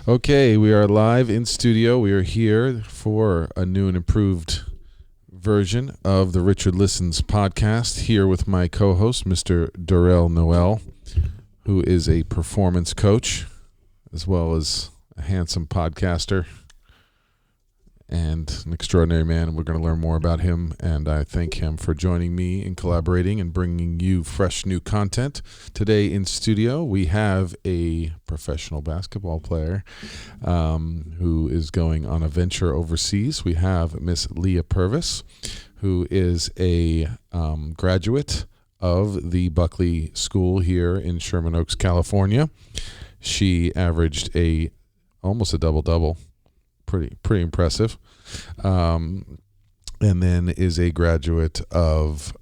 Okay, we are live in studio. We are here for a new and improved version of the Richard Listens podcast, here with my co-host, Mr. Darelle Noel, who is a performance coach as well as a handsome podcaster and an extraordinary man. We're going to learn more about him, and I thank him for joining me and collaborating and bringing you fresh new content. Today in studio, we have a professional basketball player who is going on a venture overseas. We have Miss Leah Purvis, who is a graduate of the Buckley School here in Sherman Oaks, California. She averaged almost a double-double. Pretty impressive. And then is a graduate of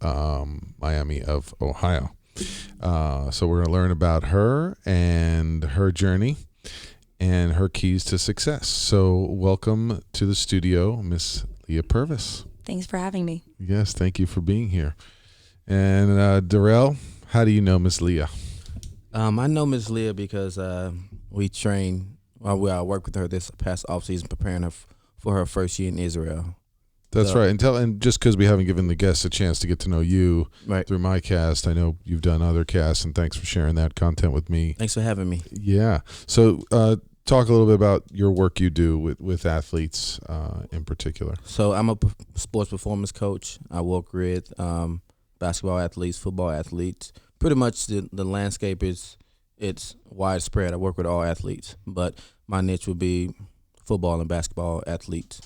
Miami of Ohio. So we're going to learn about her and her journey and her keys to success. So welcome to the studio, Miss Leah Purvis. Thanks for having me. Yes, thank you for being here. And Darelle, how do you know Miss Leah? I know Miss Leah because we train. I worked with her this past offseason, preparing her for her first year in Israel. That's right. And just because we haven't given the guests a chance to get to know you through my cast, I know you've done other casts, and thanks for sharing that content with me. Thanks for having me. Yeah. So talk a little bit about your work you do with athletes in particular. So I'm a sports performance coach. I work with basketball athletes, football athletes. Pretty much the landscape it's widespread. I work with all athletes, but my niche would be football and basketball athletes.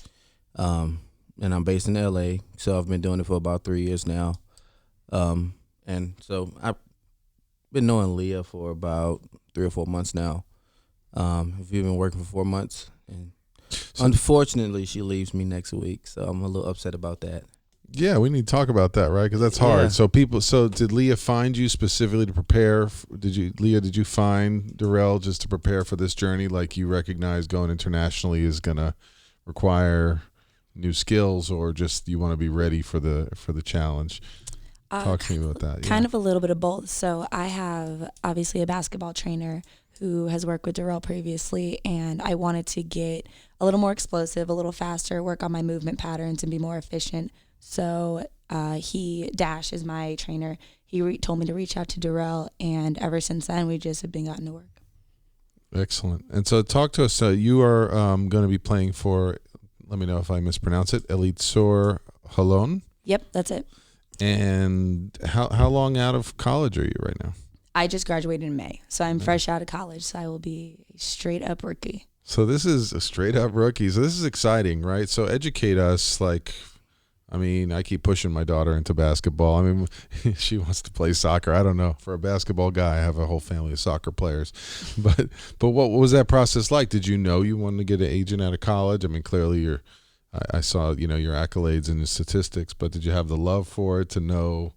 And I'm based in LA, so I've been doing it for about 3 years now. And so I've been knowing Leah for about 3 or 4 months now. We've been working for 4 months, and unfortunately, she leaves me next week, so I'm a little upset about that. Yeah, we need to talk about that, right? Because that's hard. Yeah. So did Leah find you specifically to prepare? Did you find Darelle just to prepare for this journey? Like, you recognize going internationally is going to require new skills, or just you want to be ready for the challenge? Talk to me about that. Kind of a little bit of both. So I have obviously a basketball trainer who has worked with Darelle previously, and I wanted to get a little more explosive, a little faster, work on my movement patterns, and be more efficient. So Dash is my trainer. He told me to reach out to Darelle, and ever since then, we just have been gotten to work. Excellent. And so talk to us. You are going to be playing for, let me know if I mispronounce it, Elitsor Holon? Yep, that's it. And how long out of college are you right now? I just graduated in May, so I'm fresh out of college, so I will be a straight-up rookie. So this is a straight-up rookie. So this is exciting, right? So educate us, I keep pushing my daughter into basketball. I mean, she wants to play soccer. I don't know. For a basketball guy, I have a whole family of soccer players. But what was that process like? Did you know you wanted to get an agent out of college? I mean, clearly I saw, your accolades and your statistics, but did you have the love for it to know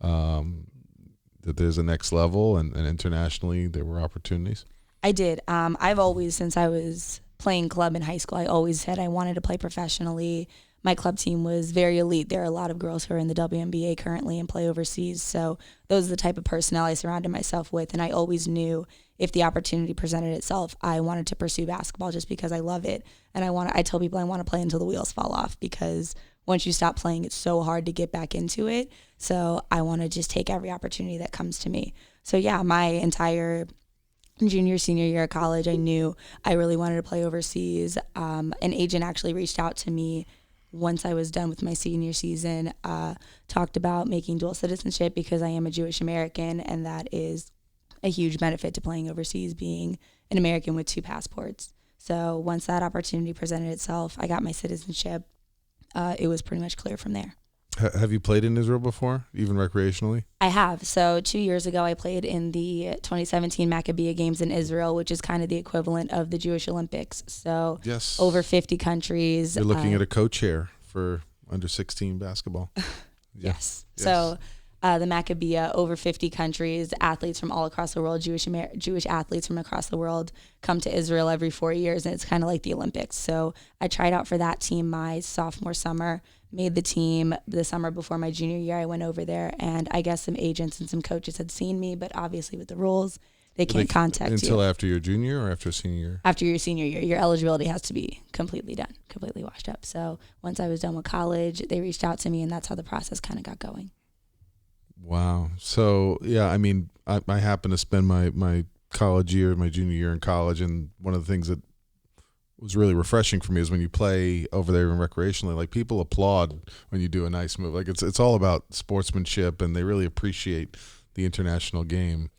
that there's a next level and internationally there were opportunities? I did. I've always, since I was playing club in high school, I always said I wanted to play professionally. My club team was very elite. There are a lot of girls who are in the WNBA currently and play overseas. So those are the type of personnel I surrounded myself with. And I always knew if the opportunity presented itself, I wanted to pursue basketball just because I love it. And I tell people I want to play until the wheels fall off, because once you stop playing, it's so hard to get back into it. So I want to just take every opportunity that comes to me. So yeah, my entire junior, senior year of college, I knew I really wanted to play overseas. An agent actually reached out to me once I was done with my senior season, talked about making dual citizenship because I am a Jewish American, and that is a huge benefit to playing overseas, being an American with 2 passports. So once that opportunity presented itself, I got my citizenship. It was pretty much clear from there. Have you played in Israel before, even recreationally? I have. So 2 years ago, I played in the 2017 Maccabiah Games in Israel, which is kind of the equivalent of the Jewish Olympics. So yes, over 50 countries. You're looking at a co-chair for under 16 basketball. Yes. So the Maccabiah, over 50 countries, athletes from all across the world, Jewish athletes from across the world come to Israel every 4 years, and it's kind of like the Olympics. So I tried out for that team my sophomore summer, made the team the summer before my junior year. I went over there, and I guess some agents and some coaches had seen me, but obviously with the rules, they can't contact until you. after your junior or after senior year? After your senior year, your eligibility has to be completely done, completely washed up. So once I was done with college, they reached out to me, and that's how the process kind of got going. Wow. So, yeah, I mean, I happened to spend my college year, my junior year in college, and one of the things that was really refreshing for me is when you play over there in recreationally, like people applaud when you do a nice move. Like it's all about sportsmanship, and they really appreciate the international game.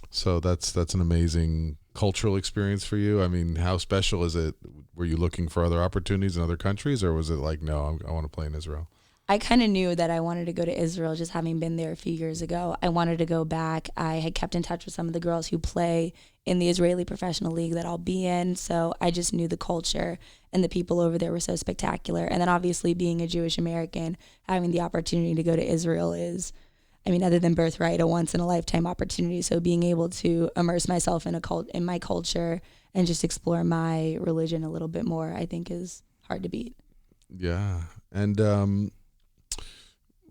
So that's an amazing cultural experience for you. I mean, how special is it? Were you looking for other opportunities in other countries, or was it like, no, I want to play in Israel? I kind of knew that I wanted to go to Israel just having been there a few years ago. I wanted to go back. I had kept in touch with some of the girls who play in the Israeli professional league that I'll be in. So I just knew the culture and the people over there were so spectacular. And then obviously being a Jewish American, having the opportunity to go to Israel is, I mean, other than birthright, a once in a lifetime opportunity. So being able to immerse myself in my culture and just explore my religion a little bit more, I think is hard to beat. Yeah. And,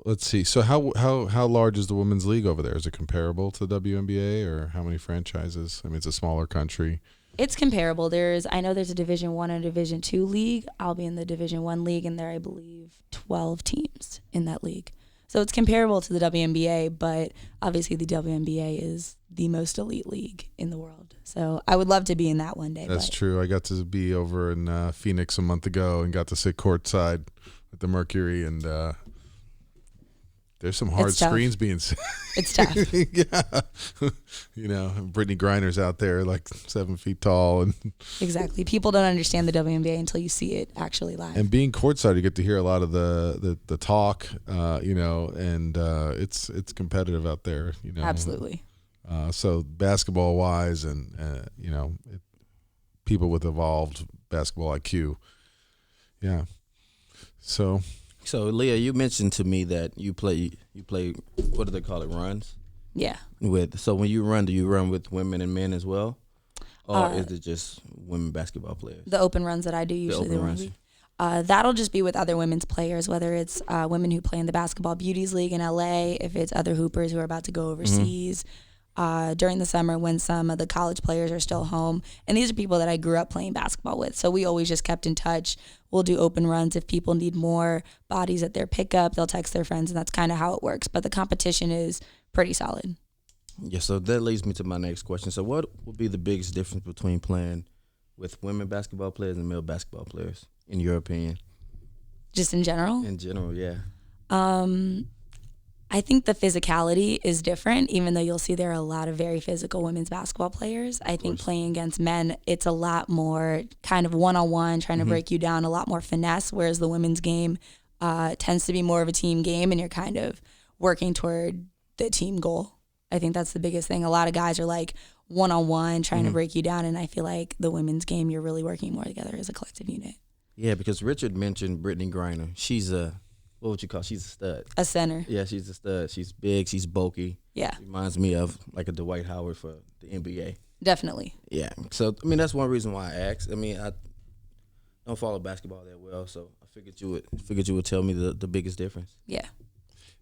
let's see. So how large is the women's league over there? Is it comparable to the WNBA, or how many franchises? I mean, it's a smaller country. It's comparable. I know there's a Division I and a Division II league. I'll be in the Division I league, and there I believe 12 teams in that league. So it's comparable to the WNBA, but obviously the WNBA is the most elite league in the world. So I would love to be in that one day. That's true. I got to be over in Phoenix a month ago and got to sit courtside with the Mercury, and there's some hard screens being set. It's tough. Yeah. You know, Brittany Griner's out there like 7 feet tall. And exactly. People don't understand the WNBA until you see it actually live. And being courtside, you get to hear a lot of the talk, you know, and it's competitive out there, you know. Absolutely. So basketball-wise and, you know, people with evolved basketball IQ. Yeah. So Leah, you mentioned to me that you play what do they call it, runs? Yeah. So when you run, do you run with women and men as well, or is it just women basketball players? The open runs that I do usually. The open runs. That'll just be with other women's players, whether it's women who play in the Basketball Beauties League in LA, if it's other hoopers who are about to go overseas. During the summer when some of the college players are still home. And these are people that I grew up playing basketball with. So we always just kept in touch. We'll do open runs. If people need more bodies at their pickup, they'll text their friends, and that's kind of how it works. But the competition is pretty solid. Yeah, so that leads me to my next question. So what would be the biggest difference between playing with women basketball players and male basketball players, in your opinion? Just in general? In general, yeah. I think the physicality is different, even though you'll see there are a lot of very physical women's basketball players. I think playing against men, it's a lot more kind of one-on-one, trying to break you down, a lot more finesse, whereas the women's game tends to be more of a team game, and you're kind of working toward the team goal. I think that's the biggest thing. A lot of guys are like one-on-one, trying to break you down, and I feel like the women's game, you're really working more together as a collective unit. Yeah, because Richard mentioned Brittany Griner. She's what would you call? She's a stud. A center. Yeah, she's a stud. She's big. She's bulky. Yeah. She reminds me of like a Dwight Howard for the NBA. Definitely. Yeah. So, I mean, that's one reason why I asked. I mean, I don't follow basketball that well, so I figured you would tell me the biggest difference. Yeah.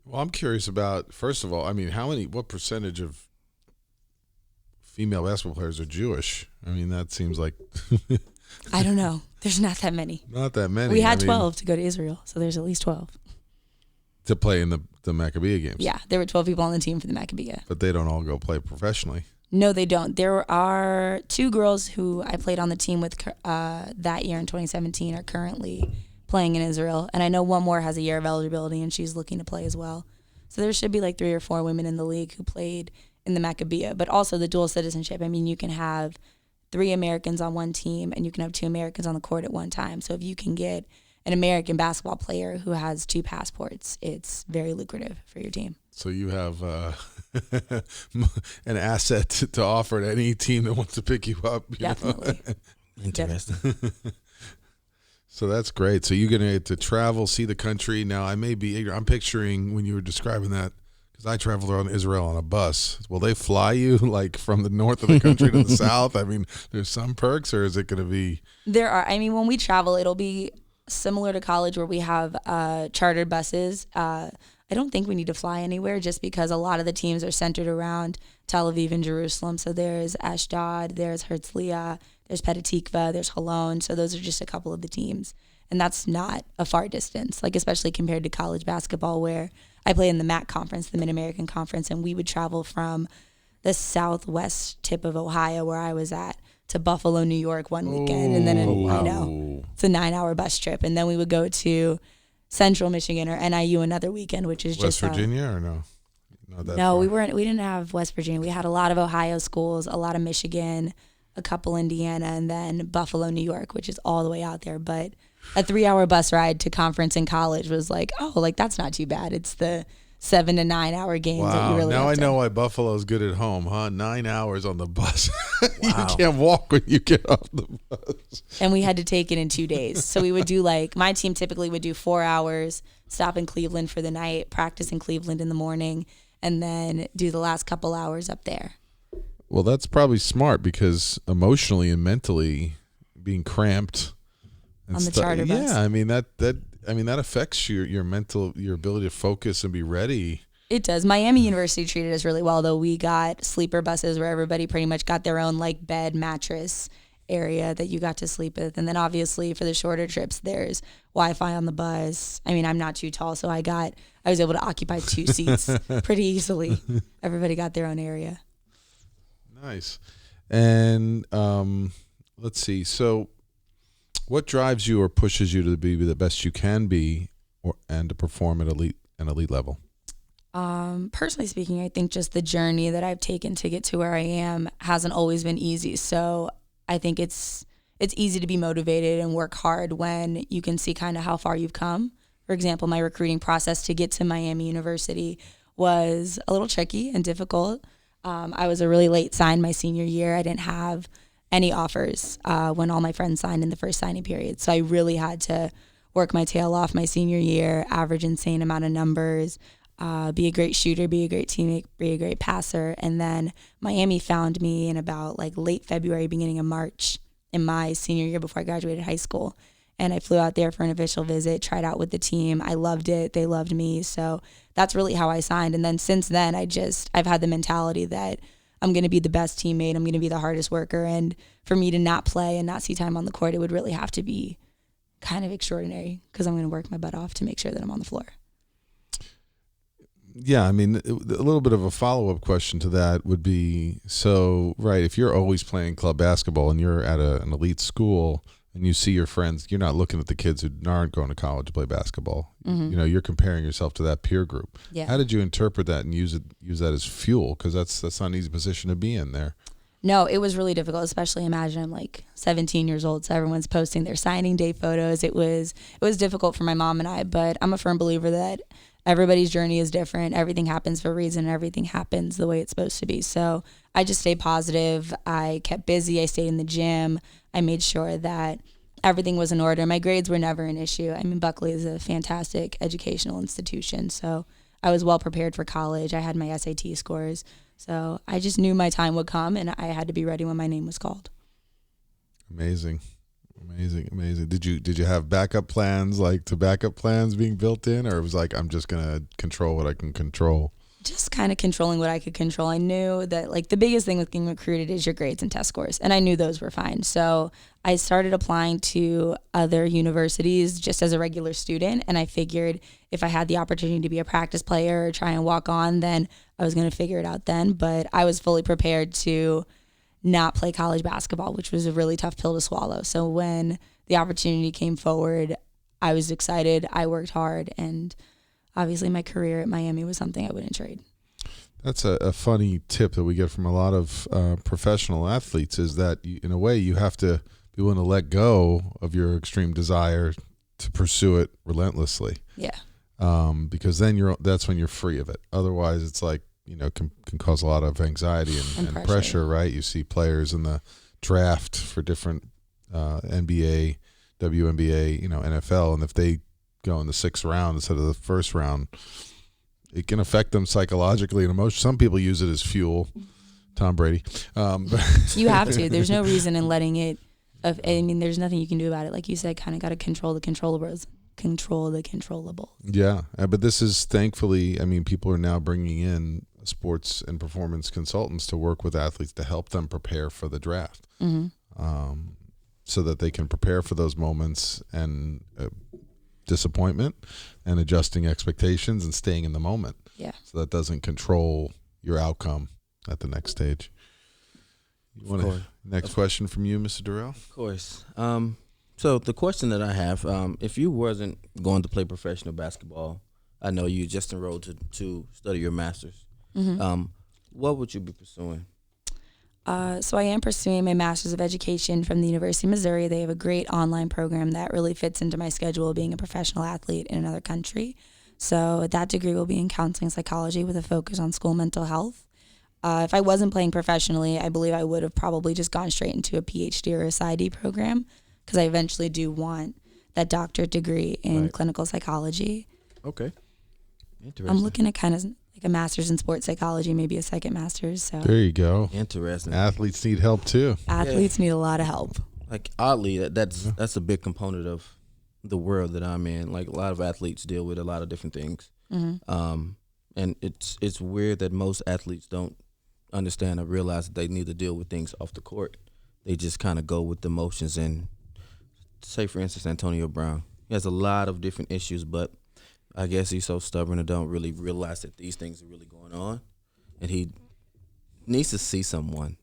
Well, I'm curious about, first of all, I mean, what percentage of female basketball players are Jewish? I mean, that seems like I don't know. There's not that many. Not that many. We had 12 to go to Israel, so there's at least 12. To play in the Maccabea games. Yeah, there were 12 people on the team for the Maccabea. But they don't all go play professionally. No, they don't. There are 2 girls who I played on the team with that year in 2017 are currently playing in Israel. And I know one more has a year of eligibility, and she's looking to play as well. So there should be like 3 or 4 women in the league who played in the Maccabea. But also the dual citizenship. I mean, you can have 3 Americans on one team, and you can have 2 Americans on the court at one time. So if you can get an American basketball player who has 2 passports, it's very lucrative for your team. So you have an asset to offer to any team that wants to pick you up. Definitely. Interesting. So that's great. So you're going to get to travel, see the country. Now, I'm picturing when you were describing that, because I traveled around Israel on a bus. Will they fly you like from the north of the country to the south? I mean, there's some perks, or is it going to be? There are. I mean, when we travel, it'll be similar to college where we have chartered buses. I don't think we need to fly anywhere just because a lot of the teams are centered around Tel Aviv and Jerusalem. So there's Ashdod, there's Herzliya, there's Petah Tikva, there's Holon. So those are just a couple of the teams. And that's not a far distance, like especially compared to college basketball where I play in the MAC conference, the Mid-American Conference, and we would travel from the southwest tip of Ohio where I was at to Buffalo, New York one weekend. And then I know it's a 9-hour bus trip. And then we would go to Central Michigan or NIU another weekend, which is West just Virginia or no? Not that no, far. we didn't have West Virginia. We had a lot of Ohio schools, a lot of Michigan, a couple Indiana, and then Buffalo, New York, which is all the way out there. But a 3-hour bus ride to conference in college was like, oh, like that's not too bad. It's the 7 to 9 hour games that you Wow. really Now have I to. know why Buffalo's good at home, huh? 9 hours on the bus. You Wow. can't walk when you get off the bus. And we had to take it in 2 days. So we would do like, my team typically would do 4 hours, stop in Cleveland for the night, practice in Cleveland in the morning, and then do the last couple hours up there. Well, that's probably smart because emotionally and mentally being cramped and On the charter bus. Yeah, I mean that affects your mental, your ability to focus and be ready. It does. Miami University treated us really well, though. We got sleeper buses where everybody pretty much got their own like bed, mattress area that you got to sleep with. And then obviously for the shorter trips, there's Wi-Fi on the bus. I mean, I'm not too tall, so I was able to occupy 2 seats pretty easily. Everybody got their own area. Nice. And let's see. So what drives you or pushes you to be the best you can be and to perform at an elite level? Personally speaking, I think just the journey that I've taken to get to where I am hasn't always been easy. So I think it's easy to be motivated and work hard when you can see kind of how far you've come. For example, my recruiting process to get to Miami University was a little tricky and difficult. I was a really late sign my senior year. I didn't have any offers when all my friends signed in the first signing period. So I really had to work my tail off my senior year, average insane amount of numbers, be a great shooter, be a great teammate, be a great passer. And then Miami found me in about like late February, beginning of March in my senior year before I graduated high school. And I flew out there for an official visit, tried out with the team. I loved it. They loved me. So that's really how I signed. And then since then, I've had the mentality that I'm going to be the best teammate. I'm going to be the hardest worker. And for me to not play and not see time on the court, it would really have to be kind of extraordinary because I'm going to work my butt off to make sure that I'm on the floor. Yeah, I mean, a little bit of a follow-up question to that would be, so, right, if you're always playing club basketball and you're at an elite school and you see your friends, you're not looking at the kids who aren't going to college to play basketball. Mm-hmm. You know, you're comparing yourself to that peer group. Yeah. How did you interpret that and use that as fuel? Because that's not an easy position to be in there. No, it was really difficult, especially imagine I'm like 17 years old, so everyone's posting their signing day photos. It was difficult for my mom and I, but I'm a firm believer that everybody's journey is different. Everything happens for a reason, and everything happens the way it's supposed to be. So I just stayed positive. I kept busy. I stayed in the gym. I made sure that everything was in order. My grades were never an issue. I mean, Buckley is a fantastic educational institution, so I was well prepared for college. I had my SAT scores. So I just knew my time would come, and I had to be ready when my name was called. Amazing. Did you have backup plans, like backup plans being built in, or it was like, I'm just going to control what I can control? Just kind of controlling what I could control. I knew that like the biggest thing with getting recruited is your grades and test scores, and I knew those were fine. So I started applying to other universities just as a regular student, and I figured if I had the opportunity to be a practice player or try and walk on, then I was going to figure it out then. But I was fully prepared to not play college basketball, which was a really tough pill to swallow. So when the opportunity came forward, I was excited. I worked hard, and obviously my career at Miami was something I wouldn't trade. That's a funny tip that we get from a lot of professional athletes, is that in a way you have to be willing to let go of your extreme desire to pursue it relentlessly. Yeah. Because then that's when you're free of it. Otherwise, it's like, can cause a lot of anxiety and pressure, right? You see players in the draft for different NBA, WNBA, NFL, and if they go in the 6th round instead of the 1st round, it can affect them psychologically and emotionally. Some people use it as fuel. Tom Brady. You have to. There's no reason in letting it. I mean, there's nothing you can do about it. Like you said, kind of got to control the controllables. control the controllable. Yeah, but this is thankfully, I mean, people are now bringing in sports and performance consultants to work with athletes to help them prepare for the draft, so that they can prepare for those moments and disappointment and adjusting expectations and staying in the moment. Yeah. So that doesn't control your outcome at the next stage. Next question from you, Mr. Darelle? Of course. So the question that I have, if you wasn't going to play professional basketball, I know you just enrolled to study your master's. What would you be pursuing? So I am pursuing my Master's of Education from the University of Missouri. They have a great online program that really fits into my schedule being a professional athlete in another country. So that degree will be in counseling psychology with a focus on school mental health. If I wasn't playing professionally, I believe I would have probably just gone straight into a PhD or a PsyD program because I eventually do want that doctorate degree in clinical psychology. Okay. Interesting. I'm looking at kind of like a master's in sports psychology, maybe a second master's. So There you go. Interesting. Athletes need help too. Athletes need a lot of help. Like oddly, that's a big component of the world that I'm in. Like a lot of athletes deal with a lot of different things, and it's weird that most athletes don't understand or realize that they need to deal with things off the court. They just kind of go with the motions. And say, for instance, Antonio Brown, he has a lot of different issues, but I guess he's so stubborn and don't really realize that these things are really going on, and he needs to see someone.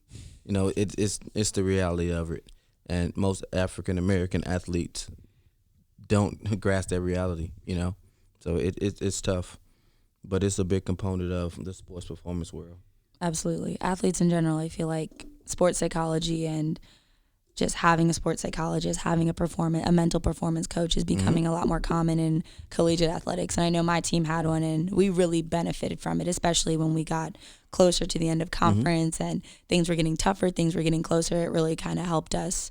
You know, it's the reality of it, and most African American athletes don't grasp that reality. You know, so it's tough, but it's a big component of the sports performance world. Absolutely. Athletes in general, I feel like sports psychology and just having a sports psychologist, having a mental performance coach is becoming a lot more common in collegiate athletics. And I know my team had one, and we really benefited from it, especially when we got closer to the end of conference and things were getting tougher, things were getting closer. It really kind of helped us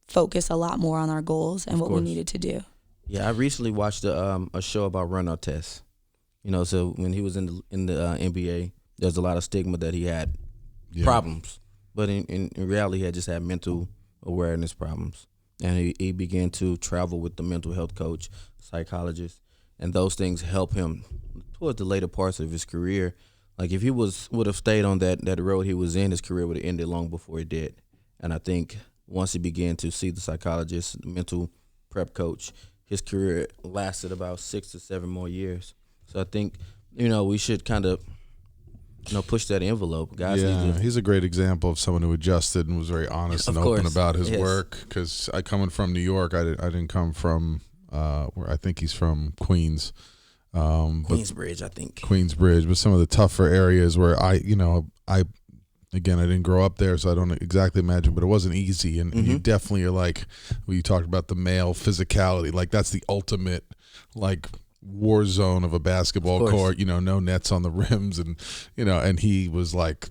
focus a lot more on our goals and what we needed to do. Yeah, I recently watched a show about Renault tests. You know, so when he was in the NBA, there's a lot of stigma that he had problems. But in reality, he had just had mental awareness problems. And he began to travel with the mental health coach, psychologist, and those things help him towards the later parts of his career. Like if he would have stayed on that road he was in, his career would have ended long before it did. And I think once he began to see the psychologist, the mental prep coach, his career lasted about 6 to 7 more years. So I think, you know, we should kind of push that envelope, guys. Yeah, he's a great example of someone who adjusted and was very honest and open about his work. Because coming from New York, I didn't come from where I think he's from Queens, Queensbridge, I think. Queensbridge, but some of the tougher areas where I didn't grow up there, so I don't exactly imagine, but it wasn't easy. And you definitely are like, well, you talked about the male physicality, like that's the ultimate, like, war zone of a basketball court, no nets on the rims, and he was like,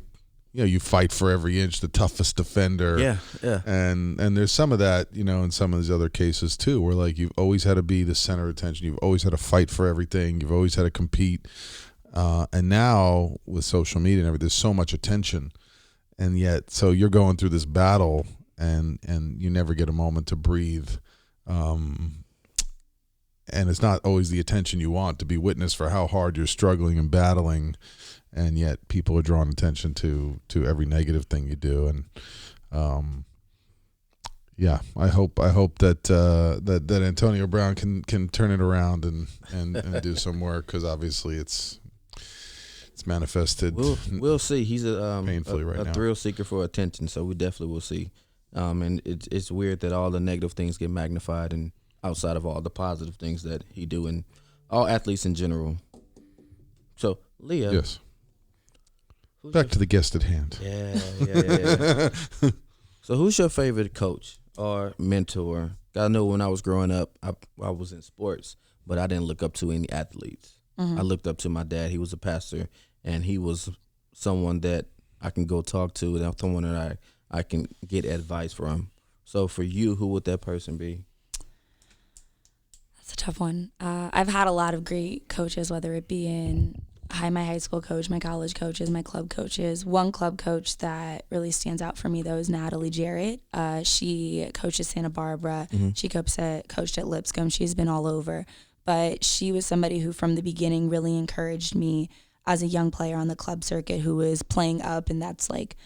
you fight for every inch, the toughest defender. And there's some of that, in some of these other cases too, where like you've always had to be the center of attention, you've always had to fight for everything, you've always had to compete, and now with social media and everything, there's so much attention, and yet so you're going through this battle and you never get a moment to breathe. And it's not always the attention you want to be witness for how hard you're struggling and battling, and yet people are drawing attention to every negative thing you do. And I hope that Antonio Brown can turn it around and do some work, because obviously it's manifested. We'll see. He's painfully right now. A thrill seeker for attention, so we definitely will see. And it's weird that all the negative things get magnified and outside of all the positive things that he do, and all athletes in general. So, Leah. Yes. Back to the guest at hand. Yeah. So, who's your favorite coach or mentor? I know when I was growing up, I was in sports, but I didn't look up to any athletes. I looked up to my dad. He was a pastor, and he was someone that I can go talk to, and someone that I can get advice from. So, for you, who would that person be? It's a tough one. I've had a lot of great coaches, whether it be in my high school coach, my college coaches, my club coaches. One club coach that really stands out for me, though, is Natalie Jarrett. She coaches Santa Barbara. She coached at Lipscomb. She's been all over. But she was somebody who, from the beginning, really encouraged me as a young player on the club circuit who was playing up, and that's like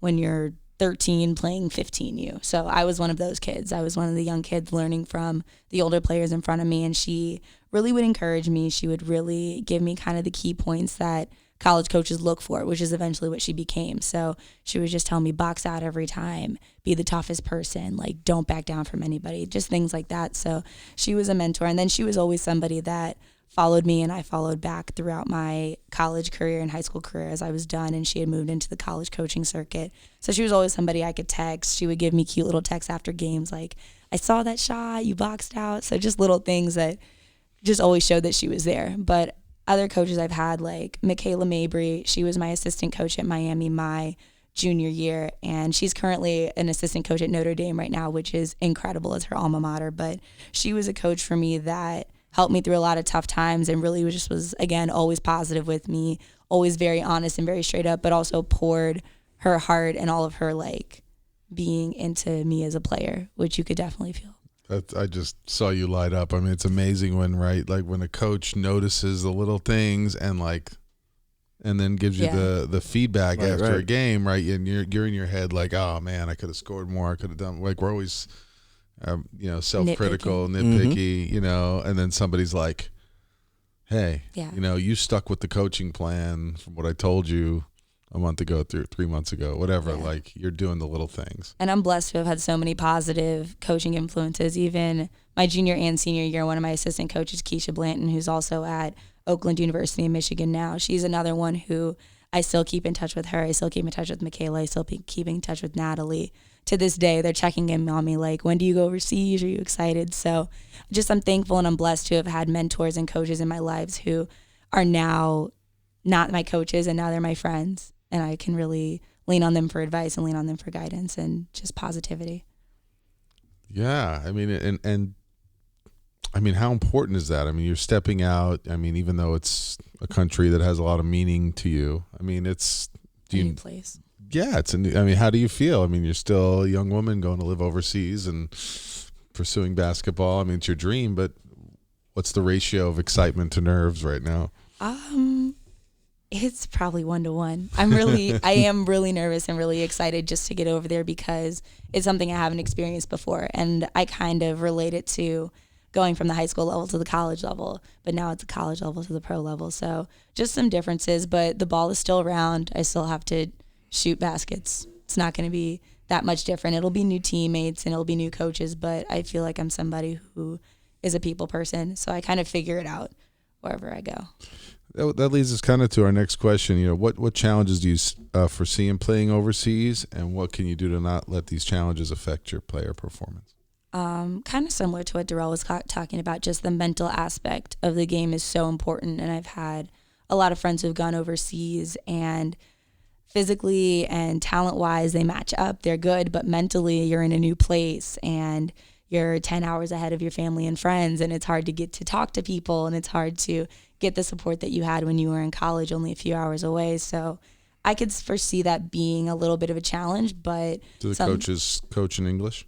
when you're 13 playing 15U. So I was one of those kids. I was one of the young kids learning from the older players in front of me, and she really would encourage me. She would really give me kind of the key points that college coaches look for, which is eventually what she became. So she would just tell me, box out every time, be the toughest person, like don't back down from anybody, just things like that. So she was a mentor. And then she was always somebody that followed me, and I followed back throughout my college career and high school career as I was done, and she had moved into the college coaching circuit. So she was always somebody I could text. She would give me cute little texts after games like, I saw that shot, you boxed out. So just little things that just always showed that she was there. But other coaches I've had, like Michaela Mabry, she was my assistant coach at Miami my junior year, and she's currently an assistant coach at Notre Dame right now, which is incredible as her alma mater. But she was a coach for me that helped me through a lot of tough times and really was again, always positive with me, always very honest and very straight up, but also poured her heart and all of her like being into me as a player, which you could definitely feel. I just saw you light up. I mean, it's amazing when, right, like when a coach notices the little things and then gives you the feedback after a game, right? And you're in your head like, oh man, I could have scored more. I could have done, like, we're always, self-critical, nitpicky, and then somebody's like, hey, you stuck with the coaching plan from what I told you a month ago, 3 months ago, whatever. Like, you're doing the little things. And I'm blessed to have had so many positive coaching influences. Even my junior and senior year, one of my assistant coaches, Keisha Blanton, who's also at Oakland University in Michigan now, she's another one who I still keep in touch with her. I still keep in touch with Michaela. I still keep in touch with Natalie. To this day, they're checking in on me like, when do you go overseas? Are you excited? So I'm thankful and I'm blessed to have had mentors and coaches in my lives who are now not my coaches, and now they're my friends. And I can really lean on them for advice and lean on them for guidance and just positivity. Yeah. I mean, and I mean, how important is that? I mean, you're stepping out. I mean, even though it's a country that has a lot of meaning to you, I mean, it's a new place. Yeah, it's how do you feel? I mean, you're still a young woman going to live overseas and pursuing basketball. I mean, it's your dream, but what's the ratio of excitement to nerves right now? It's probably 1-to-1. I am really nervous and really excited just to get over there because it's something I haven't experienced before. And I kind of relate it to going from the high school level to the college level, but now it's the college level to the pro level. So just some differences, but the ball is still around. I still have to shoot baskets. It's not going to be that much different. It'll be new teammates and it'll be new coaches, but I feel like I'm somebody who is a people person. So I kind of figure it out wherever I go. That leads us kind of to our next question. What challenges do you foresee in playing overseas, and what can you do to not let these challenges affect your player performance? Kind of similar to what Darelle was talking about, just the mental aspect of the game is so important. And I've had a lot of friends who've gone overseas, and physically and talent-wise, they match up. They're good, but mentally you're in a new place, and you're 10 hours ahead of your family and friends, and it's hard to get to talk to people, and it's hard to get the support that you had when you were in college only a few hours away. So I could foresee that being a little bit of a challenge, but do the coaches coach in English?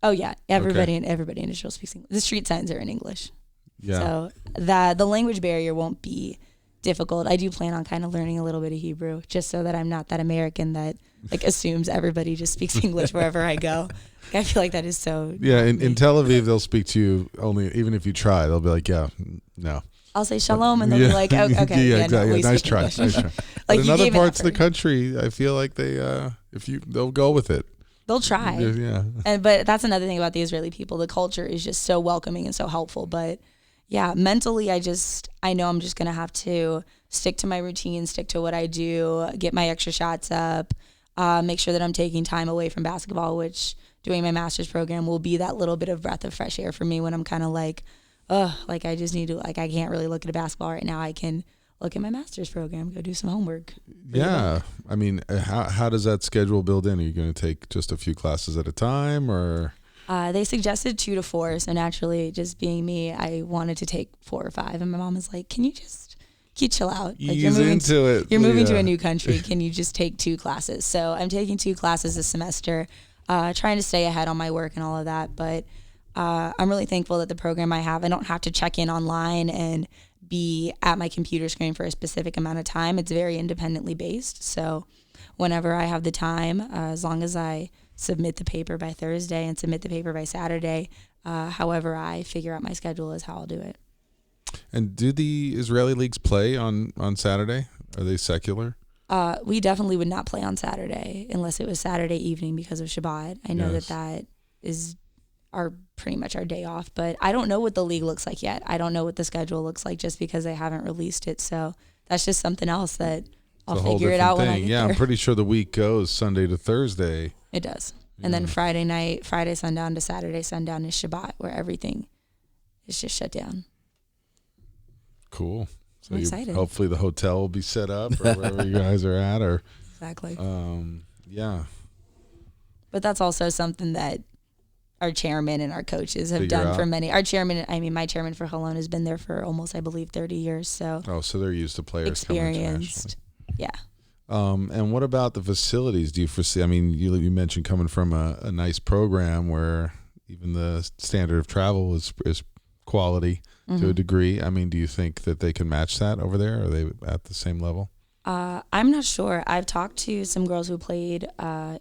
Oh yeah, everybody in Israel speaks English. The street signs are in English. Yeah. So the language barrier won't be difficult. I do plan on kind of learning a little bit of Hebrew just so that I'm not that American that like assumes everybody just speaks English wherever I go. I feel like that is so. Yeah, in Tel Aviv they'll speak to you only even if you try. They'll be like, yeah, no. I'll say shalom, and they'll be like, oh, okay, yeah, exactly. No, nice try. Like but in other parts of the country, I feel like they'll go with it. They'll try. Yeah. But that's another thing about the Israeli people. The culture is just so welcoming and so helpful. But yeah, mentally, I know I'm just gonna have to stick to my routine, stick to what I do, get my extra shots up, make sure that I'm taking time away from basketball, which doing my master's program will be that little bit of breath of fresh air for me when I'm kind of like, I just need to, I can't really look at a basketball right now. I can look at my master's program, go do some homework. Yeah. I mean, how does that schedule build in? Are you going to take just a few classes at a time, or? They suggested 2 to 4. So naturally, just being me, I wanted to take 4 or 5. And my mom was like, can you just you chill out? Like Ease into it. You're moving to Leah. a new country. Can you just take 2 classes? So I'm taking 2 classes this semester, trying to stay ahead on my work and all of that. But I'm really thankful that the program I have, I don't have to check in online and be at my computer screen for a specific amount of time. It's very independently based. So whenever I have the time, as long as I submit the paper by Thursday and submit the paper by Saturday, however I figure out my schedule is how I'll do it. And do the Israeli leagues play on Saturday? Are they secular? We definitely would not play on Saturday unless it was Saturday evening because of Shabbat. I know Yes. that is pretty much our day off, but I don't know what the league looks like yet. I don't know what the schedule looks like just because they haven't released it. So that's just something else that I'll It's a whole figure it different out when I thing. get Yeah, there. I'm pretty sure the week goes Sunday to Thursday. It does. And then Friday sundown to Saturday sundown is Shabbat, where everything is just shut down. Cool. So I'm excited. Hopefully the hotel will be set up or wherever you guys are at, or Exactly. yeah. But that's also something that our chairman and our coaches have Figure done out. for my chairman for Cologne has been there for almost, I believe, 30 years. So Oh, so they're used to players coming internationally. experienced. Yeah. And what about the facilities? Do you foresee? I mean, you mentioned coming from a nice program where even the standard of travel is quality to a degree. I mean, do you think that they can match that over there? Are they at the same level? I'm not sure. I've talked to some girls who played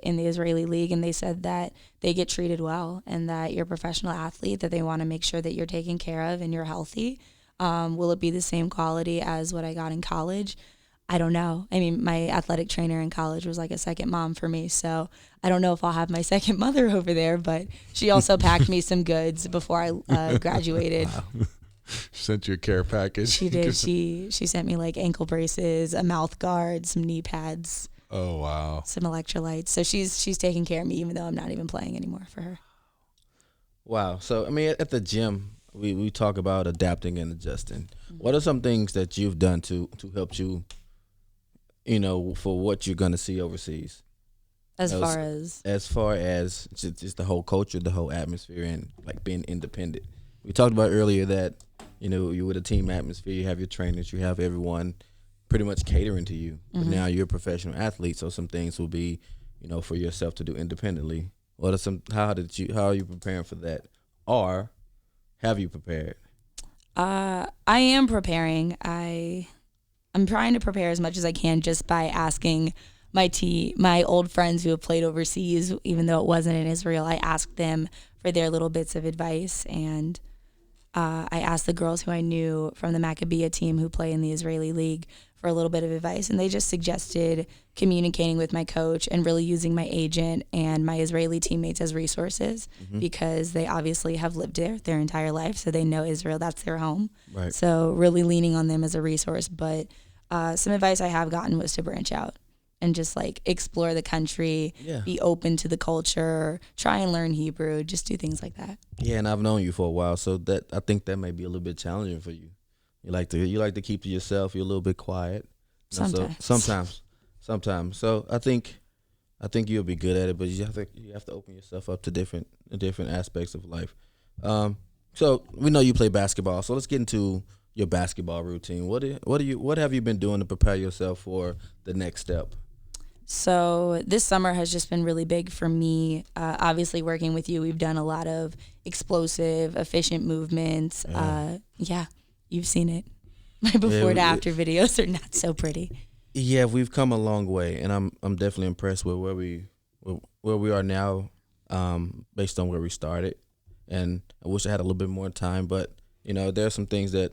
in the Israeli league, and they said that they get treated well and that you're a professional athlete, that they want to make sure that you're taken care of and you're healthy. Will it be the same quality as what I got in college? I don't know. I mean, my athletic trainer in college was like a second mom for me, so I don't know if I'll have my second mother over there, but she also packed me some goods before I graduated. She sent you a care package. She did. She sent me like ankle braces, a mouth guard, some knee pads, Oh wow. some electrolytes. So she's taking care of me even though I'm not even playing anymore for her. Wow. So, I mean, at the gym, we talk about adapting and adjusting. What are some things that you've done to help you, for what you're going to see overseas? As As far as just the whole culture, the whole atmosphere, and like being independent. We talked about earlier that, you're with a team atmosphere, you have your trainers, you have everyone pretty much catering to you. But now you're a professional athlete, so some things will be, for yourself to do independently. How are you preparing for that? Or have you prepared? I am preparing. I'm trying to prepare as much as I can just by asking my old friends who have played overseas, even though it wasn't in Israel. I asked them for their little bits of advice, and I asked the girls who I knew from the Maccabiah team who play in the Israeli league for a little bit of advice, and they just suggested communicating with my coach and really using my agent and my Israeli teammates as resources because they obviously have lived there their entire life, so they know Israel, that's their home. Right. So really leaning on them as a resource. But some advice I have gotten was to branch out and just like explore the country, be open to the culture, try and learn Hebrew, just do things like that. Yeah, and I've known you for a while, so that I think that may be a little bit challenging for you. You like to keep to yourself. You're a little bit quiet. Sometimes. Sometimes. So I think you'll be good at it, but you have to open yourself up to different aspects of life. So we know you play basketball. So let's get into your basketball routine. What have you been doing to prepare yourself for the next step? So this summer has just been really big for me. Obviously, working with you, we've done a lot of explosive, efficient movements. Yeah, you've seen it. My before to after videos are not so pretty. Yeah, we've come a long way, and I'm definitely impressed with where we are now, based on where we started. And I wish I had a little bit more time, but there are some things that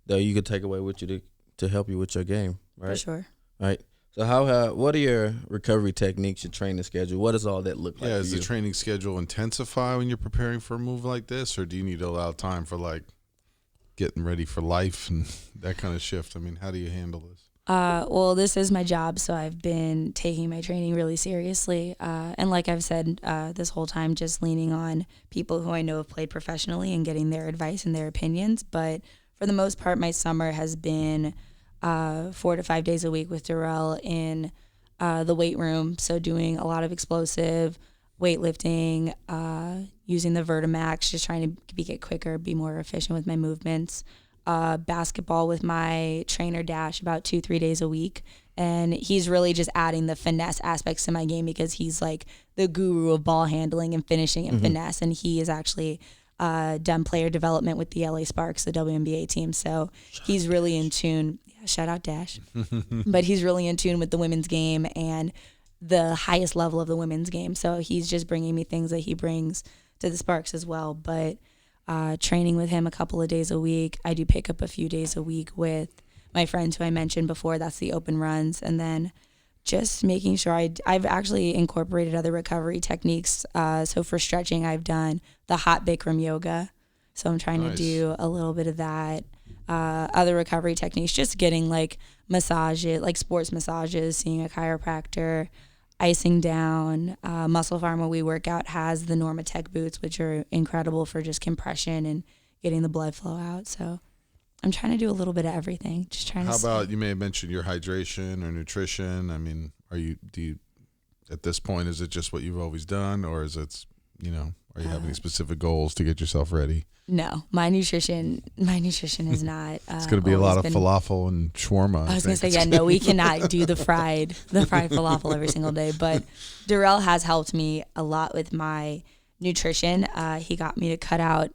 you could take away with you to help you with your game, right? For sure. Right. So what are your recovery techniques, your training schedule? What does all that look like? Yeah, for does you? the training schedule intensify when you're preparing for a move like this, or do you need to allow time for like getting ready for life and that kind of shift? I mean, how do you handle this? Well, this is my job, so I've been taking my training really seriously. And like I've said this whole time, just leaning on people who I know have played professionally and getting their advice and their opinions. But for the most part, my summer has been 4 to 5 days a week with Darelle in the weight room. So doing a lot of explosive weightlifting, using the Vertimax, just trying to get quicker, be more efficient with my movements. basketball with my trainer Dash about 2-3 days a week. And he's really just adding the finesse aspects to my game because he's like the guru of ball handling and finishing and finesse. And he is actually done player development with the LA Sparks, the WNBA team. So he's really in tune. Yeah, shout out Dash. But he's really in tune with the women's game and the highest level of the women's game. So he's just bringing me things that he brings to the Sparks as well. But training with him a couple of days a week. I do pick up a few days a week with my friends who I mentioned before. That's the open runs. And then just making sure I've actually incorporated other recovery techniques. So for stretching, I've done the hot Bikram yoga. So I'm trying to do a little bit of that. Other recovery techniques, just getting like massages, like sports massages, seeing a chiropractor, icing down. Muscle Farm, where we work out, has the Normatec boots, which are incredible for just compression and getting the blood flow out. So I'm trying to do a little bit of everything. Just trying to. How about, you may have mentioned your hydration or nutrition. I mean, do you, at this point, is it just what you've always done, or is it, are you having specific goals to get yourself ready? No, my nutrition is not. It's going to be a lot of falafel and shawarma. I was going to say, no, we cannot do the fried falafel every single day. But Darelle has helped me a lot with my nutrition. He got me to cut out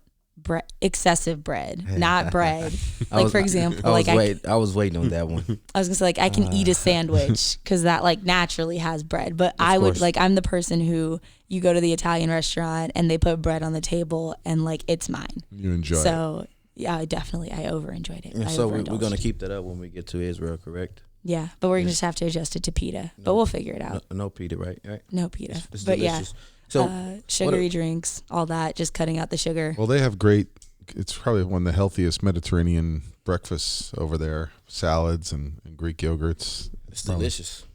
excessive bread, not bread. For example, I was waiting on that one. I was gonna say, I can eat a sandwich because that naturally has bread. But I would I'm the person who, you go to the Italian restaurant and they put bread on the table and it's mine. You enjoy it. So yeah, I over enjoyed it. So we're gonna keep that up when we get to Israel, correct? Yeah, but we're gonna just have to adjust it to pita. But we'll figure it out. No pita, right? No pita. It's but delicious. Yeah. So sugary drinks, all that, just cutting out the sugar. Well, they have it's probably one of the healthiest Mediterranean breakfasts over there. Salads and Greek yogurts. It's delicious.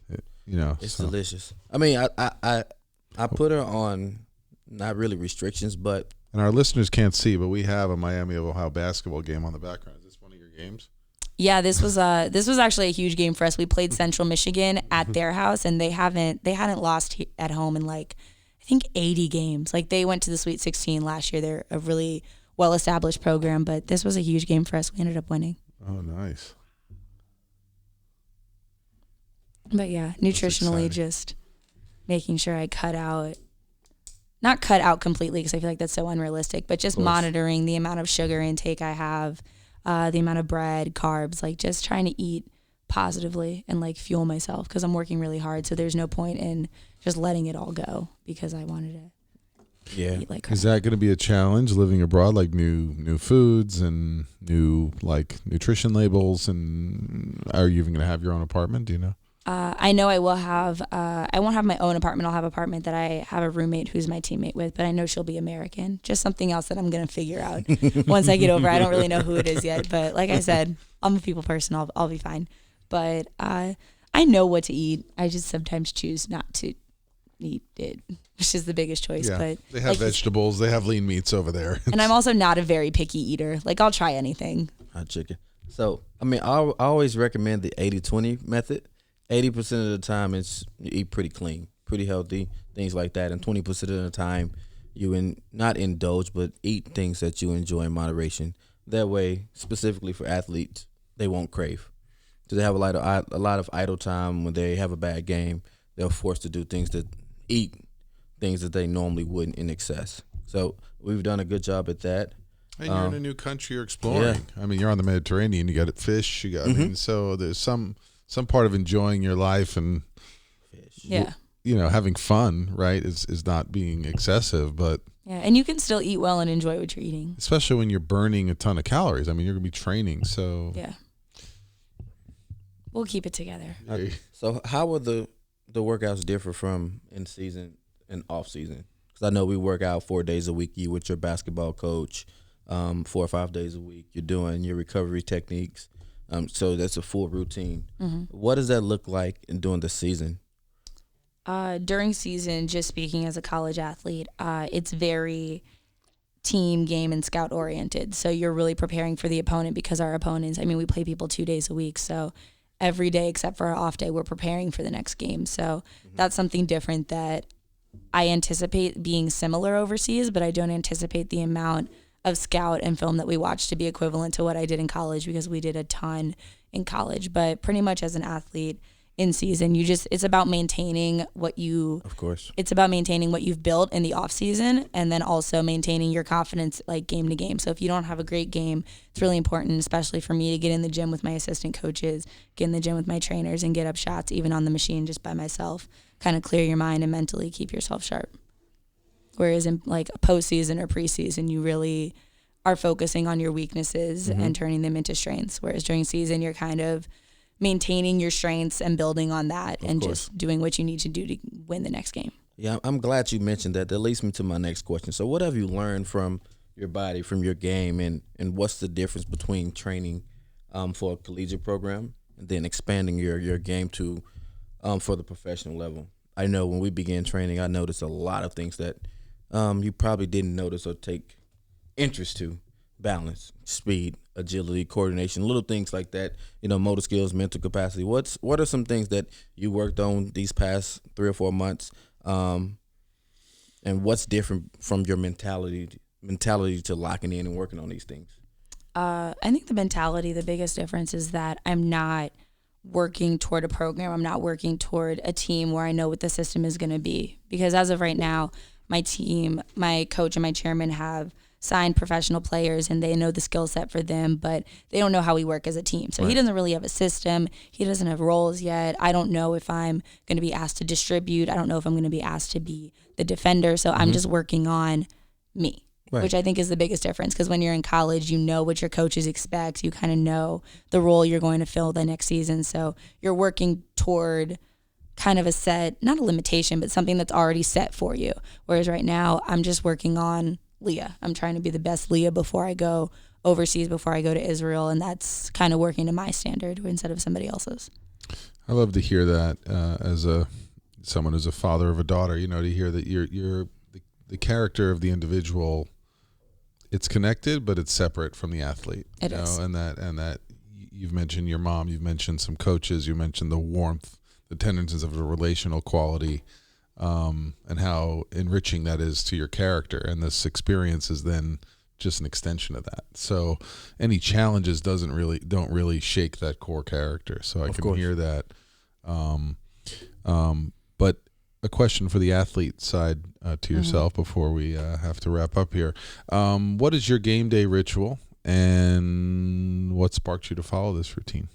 It's delicious. I mean, I put her on not really restrictions, but. And our listeners can't see, but we have a Miami of Ohio basketball game on the background. Is this one of your games? Yeah, this was actually a huge game for us. We played Central Michigan at their house, and they hadn't lost at home in I think 80 games. They went to the Sweet 16 last year. They're a really well-established program, but this was a huge game for us. We ended up winning. Oh, nice. But yeah, nutritionally, just making sure I not cut out completely because I feel like that's so unrealistic, but just monitoring the amount of sugar intake I have, the amount of bread, carbs, just trying to eat positively and fuel myself because I'm working really hard. So there's no point in just letting it all go because I wanted to eat like crap. Is that going to be a challenge living abroad, new foods and new nutrition labels? And are you even going to have your own apartment? Do you know? I know I will have, I won't have my own apartment. I'll have an apartment that I have a roommate who's my teammate with, but I know she'll be American. Just something else that I'm going to figure out once I get over. I don't really know who it is yet, but like I said, I'm a people person. I'll be fine. But I know what to eat. I just sometimes choose not to eat it, which is the biggest choice. Yeah, but they have vegetables. They have lean meats over there. And I'm also not a very picky eater. I'll try anything. Hot chicken. So, I mean, I always recommend the 80-20 method. 80% of the time, you eat pretty clean, pretty healthy, things like that. And 20% of the time, not indulge, but eat things that you enjoy in moderation. That way, specifically for athletes, they won't crave. So they have a lot of idle time when they have a bad game. They're forced to do eat things that they normally wouldn't in excess. So we've done a good job at that. And you're in a new country, you're exploring. Yeah. I mean, you're on the Mediterranean. You got fish. You got. I mean, so there's some part of enjoying your life and yeah, having fun, right? Is not being excessive, but yeah, and you can still eat well and enjoy what you're eating, especially when you're burning a ton of calories. I mean, you're gonna be training, so yeah. We'll keep it together. So how will the workouts differ from in season and off season? Because I know we work out 4 days a week. You with your basketball coach, 4 or 5 days a week. You're doing your recovery techniques. So that's a full routine. Mm-hmm. What does that look like during the season? During season, just speaking as a college athlete, it's very team, game, and scout oriented. So you're really preparing for the opponent because our opponents, we play people 2 days a week. So every day except for our off day, we're preparing for the next game. So that's something different that I anticipate being similar overseas, but I don't anticipate the amount of scout and film that we watch to be equivalent to what I did in college, because we did a ton in college. But pretty much as an athlete in season, it's about maintaining it's about maintaining what you've built in the off season, and then also maintaining your confidence like game to game. So if you don't have a great game, it's really important, especially for me, to get in the gym with my assistant coaches, get in the gym with my trainers, and get up shots even on the machine just by myself, kind of clear your mind and mentally keep yourself sharp. Whereas in like a postseason or preseason, you really are focusing on your weaknesses and turning them into strengths. Whereas during season, you're kind of maintaining your strengths and building on that, and just doing what you need to do to win the next game. Yeah, I'm glad you mentioned that. That leads me to my next question. So what have you learned from your body, from your game, and what's the difference between training for a collegiate program and then expanding your game to for the professional level? I know when we began training, I noticed a lot of things that you probably didn't notice or take interest to. Balance, speed, agility, coordination, little things like that, motor skills, mental capacity. What are some things that you worked on these past 3 or 4 months, and what's different from your mentality to locking in and working on these things? I think the biggest difference is that I'm not working toward a program. I'm not working toward a team where I know what the system is going to be, because as of right now, my team, my coach and my chairman have signed professional players, and they know the skill set for them, but they don't know how we work as a team. So He doesn't really have a system. He doesn't have roles yet. I don't know if I'm going to be asked to distribute. I don't know if I'm going to be asked to be the defender. So I'm just working on me, which I think is the biggest difference, because when you're in college, you know what your coaches expect. You kind of know the role you're going to fill the next season. So you're working toward kind of a set, not a limitation, but something that's already set for you. Whereas right now, I'm just working on Leah. I'm trying to be the best Leah before I go overseas, before I go to Israel, and that's kind of working to my standard instead of somebody else's. I love to hear that as someone who's a father of a daughter. To hear that you're the character of the individual. It's connected, but it's separate from the athlete. It is. And that you've mentioned your mom, you've mentioned some coaches, you mentioned the warmth, the tendencies of the relational quality. And how enriching that is to your character, and this experience is then just an extension of that. So any challenges don't really shake that core character. So I can hear that. But a question for the athlete side to yourself before we have to wrap up here. What is your game day ritual, and what sparked you to follow this routine?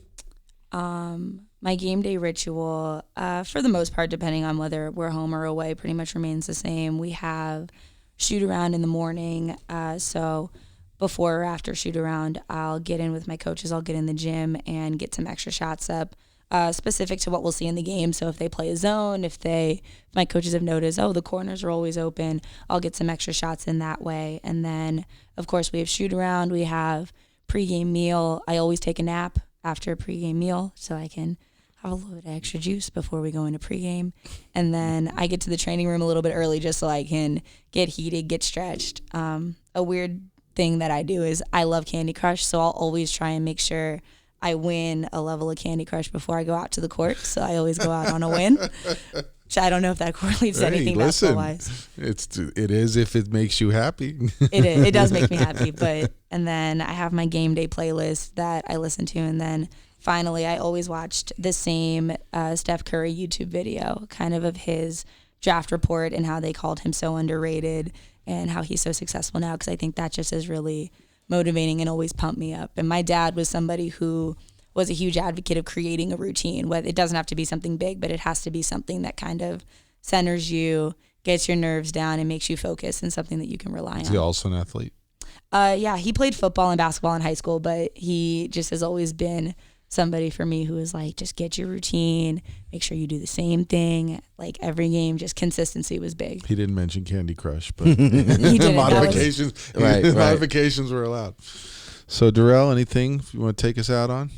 My game day ritual, for the most part, depending on whether we're home or away, pretty much remains the same. We have shoot around in the morning. So before or after shoot around, I'll get in with my coaches. I'll get in the gym and get some extra shots up, specific to what we'll see in the game. So if they play a zone, if my coaches have noticed, the corners are always open, I'll get some extra shots in that way. And then, of course, we have shoot around. We have pregame meal. I always take a nap after a pregame meal so I can have a little bit of extra juice before we go into pregame. And then I get to the training room a little bit early just so I can get heated, get stretched. A weird thing that I do is I love Candy Crush, so I'll always try and make sure I win a level of Candy Crush before I go out to the court. So I always go out on a win. Which I don't know if that correlates to anything basketball-wise. It is if it makes you happy. It does make me happy. And then I have my game day playlist that I listen to, and then finally, I always watched the same Steph Curry YouTube video, kind of his draft report and how they called him so underrated and how he's so successful now, because I think that just is really motivating and always pumped me up. And my dad was somebody who was a huge advocate of creating a routine. It doesn't have to be something big, but it has to be something that kind of centers you, gets your nerves down, and makes you focus, and something that you can rely on. Is he also an athlete? Yeah, he played football and basketball in high school, but he just has always been somebody for me who is like, just get your routine, make sure you do the same thing, like every game. Just consistency was big. He didn't mention Candy Crush, but He didn't. modifications modifications were allowed. So Darelle, anything you want to take us out on?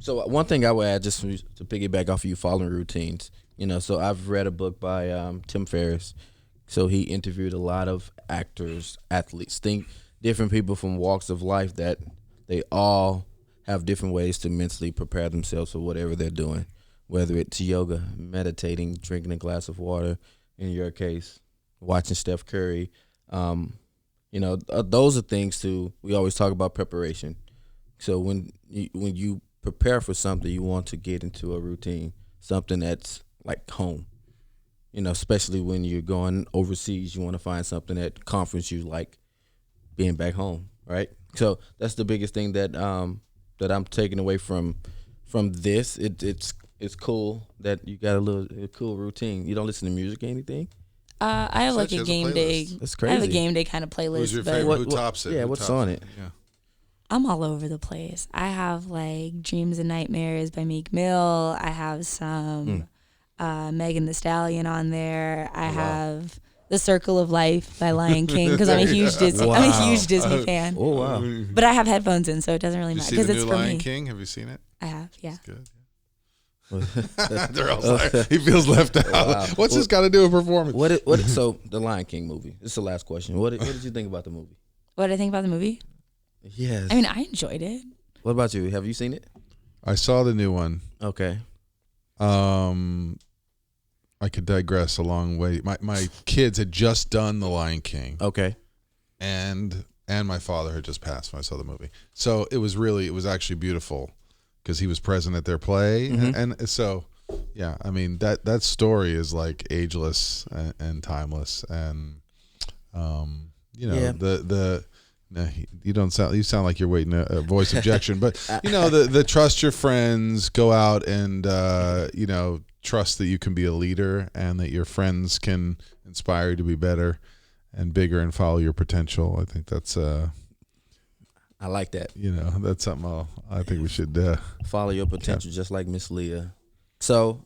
So one thing I would add, just to piggyback off of you following routines, so I've read a book by Tim Ferriss. So he interviewed a lot of actors, athletes, different people from walks of life, that they all have different ways to mentally prepare themselves for whatever they're doing, whether it's yoga, meditating, drinking a glass of water, in your case, watching Steph Curry, Those are things too. We always talk about preparation. So when you prepare for something, you want to get into a routine, something that's like home. Especially when you're going overseas, you want to find something that comforts you, like being back home, right? So that's the biggest thing that I'm taking away from this. It's cool that you got a cool routine. You don't listen to music or anything? I have So like she a has a game day. playlist. That's I have a crazy. game day kind of playlist. Who's your but favorite? Who tops it? Yeah, Who what's tops on it? it? Yeah. I'm all over the place. I have like Dreams and Nightmares by Meek Mill. I have some Megan Thee Stallion on there. I have The Circle of Life by Lion King because I'm a huge Disney. I'm a huge Disney fan. Oh wow. But I have headphones in, so it doesn't really You matter see because the it's new for Lion me. King? Have you seen it? I have, yeah. Good. Darelle's like, he feels left out. Wow. What's this got to do with performance? So the Lion King movie. This is the last question. What did you think about the movie? What did I think about the movie? Yes. I mean, I enjoyed it. What about you? Have you seen it? I saw the new one. Okay. I could digress a long way. My kids had just done The Lion King, Okay. and my father had just passed when I saw the movie. So it was actually beautiful because he was present at their play, and so yeah. I mean that story is like ageless and timeless, and Yeah. No, you sound like you're waiting a voice objection, but the trust your friends, go out and trust that you can be a leader and that your friends can inspire you to be better and bigger and follow your potential. I think that's I like that. That's something I think we should Follow your potential, just like Miss Leah. So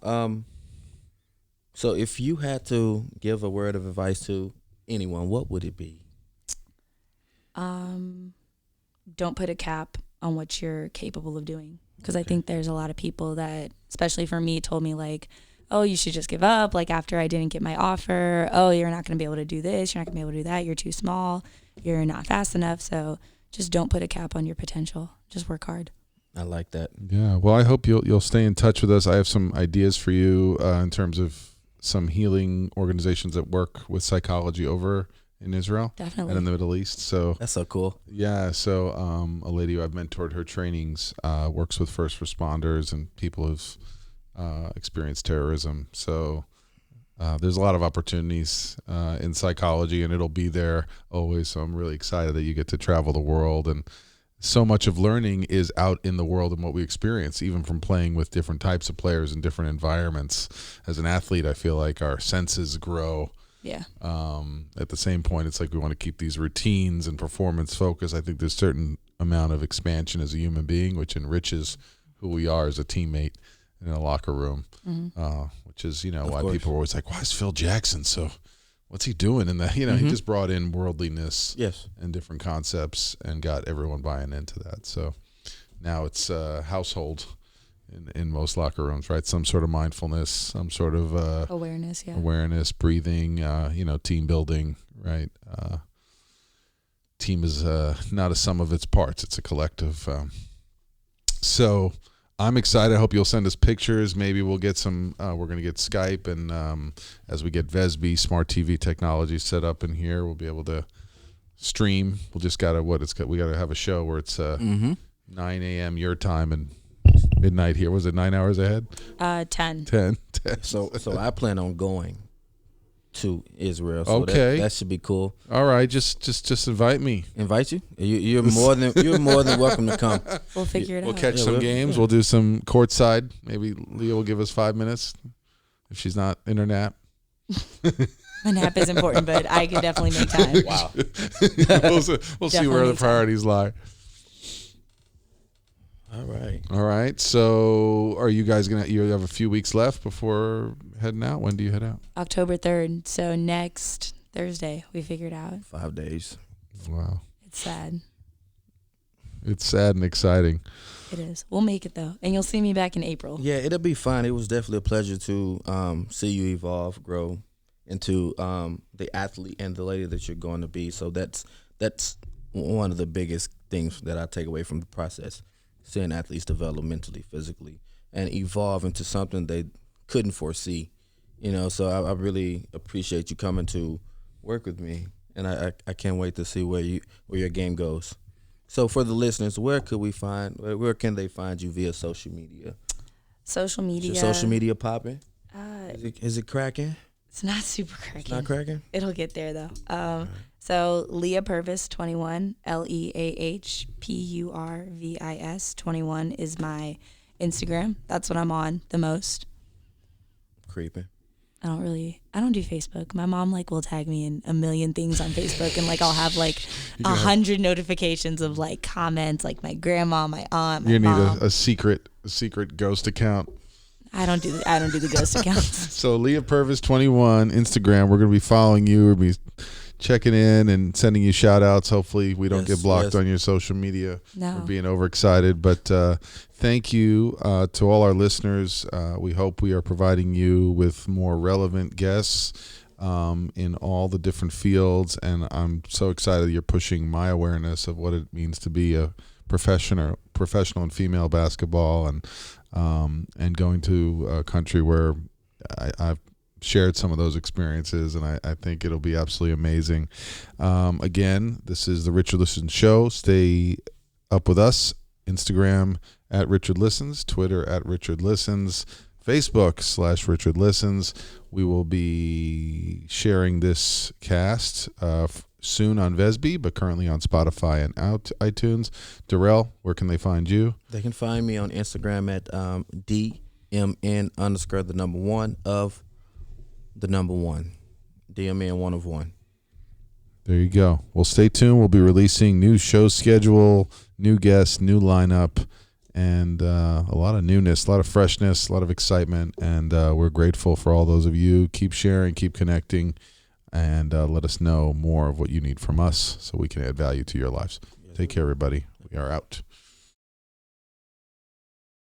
if you had to give a word of advice to anyone, what would it be? Don't put a cap on what you're capable of doing. Because I think there's a lot of people that, especially for me, told me like, oh, you should just give up. Like after I didn't get my offer, oh, you're not going to be able to do this. You're not going to be able to do that. You're too small. You're not fast enough. So just don't put a cap on your potential. Just work hard. I like that. Yeah. Well, I hope you'll stay in touch with us. I have some ideas for you in terms of some healing organizations that work with psychology over in Israel Definitely. and in the Middle East. So That's so cool. yeah, so a lady who I've mentored her trainings works with first responders and people who've experienced terrorism. So there's a lot of opportunities in psychology, and it'll be there always. So I'm really excited that you get to travel the world, and so much of learning is out in the world and what we experience, even from playing with different types of players in different environments. As an athlete, I feel like our senses grow. Yeah. At the same point, it's like we want to keep these routines and performance focus. I think there's a certain amount of expansion as a human being, which enriches who we are as a teammate in a locker room, which is, why course. people are always like, why is Phil Jackson so, what's he doing in that? He just brought in worldliness Yes. and different concepts and got everyone buying into that. So now it's household in most locker rooms, right? Some sort of mindfulness, some sort of Awareness, yeah. awareness, breathing, team building, right? Team is not a sum of its parts; it's a collective. So I'm excited. I hope you'll send us pictures. Maybe we'll get some. We're going to get Skype, and as we get Vesby smart TV technology set up in here, we'll be able to stream. We'll just gotta we gotta have a show where it's 9 a.m. your time and midnight here. Was it 9 hours ahead? 10. 10. So I plan on going to Israel. So Okay. that should be cool. All right, just invite me. Invite you. You're more than welcome to come. We'll figure it We'll out. catch some games. yeah. We'll do some courtside. Maybe Leah will give us 5 minutes if she's not in her nap. My nap is important, but I can definitely make time. Wow. We'll see where the Definitely. priorities lie. All right. All right. So, are you guys you have a few weeks left before heading out? When do you head out? October 3rd. So next Thursday, we figured out. 5 days. Wow. It's sad. It's sad and exciting. It is. We'll make it though. And you'll see me back in April. Yeah, it'll be fun. It was definitely a pleasure to see you evolve, grow into the athlete and the lady that you're going to be. So that's one of the biggest things that I take away from the process. Seeing athletes develop mentally, physically, and evolve into something they couldn't foresee. So I really appreciate you coming to work with me and I can't wait to see where your game goes. So for the listeners, where can they find you via social media? Social media. Is your social media popping? Uh, Is it cracking? it's not super cracking. It's not cracking? It'll get there though. So Leah Purvis 21, LeahPurvis 21 is my Instagram. That's what I'm on the most. Creeping. I don't do Facebook. My mom will tag me in a million things on Facebook, and I'll have 100 notifications of comments, my grandma, my aunt, my You need mom. a secret ghost account. I don't do the ghost accounts. So Leah Purvis 21 Instagram. We're gonna be following you. We'll be checking in and sending you shout outs. Hopefully we don't get blocked on your social media No. for being overexcited. But thank you to all our listeners. We hope we are providing you with more relevant guests in all the different fields. And I'm so excited you're pushing my awareness of what it means to be a professional in female basketball, and going to a country where I've shared some of those experiences, and I think it'll be absolutely amazing. Again, this is the Richard Listens Show. Stay up with us. Instagram at Richard Listens, Twitter at Richard Listens, Facebook /Richard Listens. We will be sharing this cast soon on Vesby, but currently on Spotify and iTunes. Darelle, where can they find you? They can find me on Instagram at DMN_1 of the number one. DMN 1 of 1. There you go. Well, stay tuned. We'll be releasing new show schedule, new guests, new lineup, and a lot of newness, a lot of freshness, a lot of excitement. And we're grateful for all those of you. Keep sharing, keep connecting, and let us know more of what you need from us so we can add value to your lives. Take care, everybody. We are out.